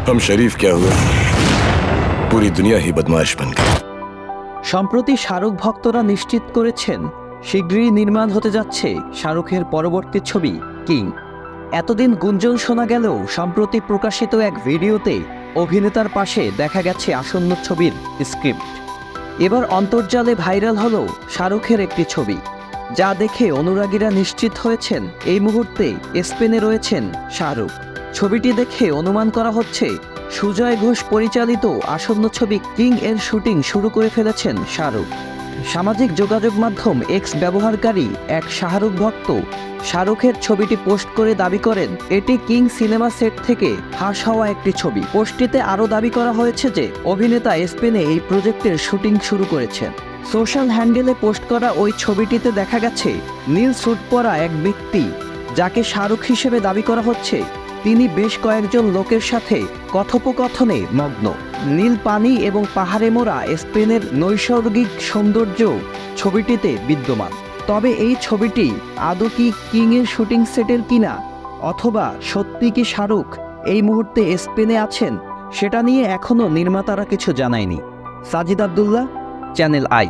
हम शरीफ क्या हुए, पूरी दुनिया ही बदमाश बन गई। সম্প্রতি শাহরুখ ভক্তরা নিশ্চিত করেছেন শীঘ্রই নির্মাণ হতে যাচ্ছে শাহরুখের পরবর্তী ছবি কিং। এতদিন গুঞ্জন শোনা গেলেও সম্প্রতি প্রকাশিত এক ভিডিওতে অভিনেতার পাশে দেখা গেছে আসন্ন ছবির স্ক্রিপ্ট। এবার অন্তর্জালে ভাইরাল হলো শাহরুখের একটি ছবি, যা দেখে অনুরাগীরা নিশ্চিত হয়েছেন এই মুহূর্তে স্পেনে রয়েছেন শাহরুখ। ছবিটি দেখে অনুমান করা হচ্ছে সুজয় ঘোষ পরিচালিত আসন্ন ছবি কিং এর শুটিং শুরু করে ফেলেছেন শাহরুখ। সামাজিক যোগাযোগ মাধ্যম এক্স ব্যবহারকারী এক শাহরুখ ভক্ত শাহরুখের ছবিটি পোস্ট করে দাবি করেন এটি কিং সিনেমা সেট থেকে ফাঁস হওয়া একটি ছবি। পোস্টটিতে আরও দাবি করা হয়েছে যে অভিনেতা স্পেনে এই প্রজেক্টের শুটিং শুরু করেছেন। সোশ্যাল হ্যান্ডেলে পোস্ট করা ওই ছবিটিতে দেখা গেছে নীল স্যুট পরা এক ব্যক্তি, যাকে শাহরুখ হিসেবে দাবি করা হচ্ছে, তিনি বেশ কয়েকজন লোকের সাথে কথোপকথনে মগ্ন। নীল পানি এবং পাহাড়ে মোড়া স্পেনের নৈসর্গিক সৌন্দর্য ছবিটিতে বিদ্যমান। তবে এই ছবিটি আদৌ কি কিংয়ের শুটিং সেটের কিনা, অথবা সত্যি কি শাহরুখ এই মুহূর্তে স্পেনে আছেন, সেটা নিয়ে এখনও নির্মাতারা কিছু জানায়নি। Sajid Abdullah, channel I.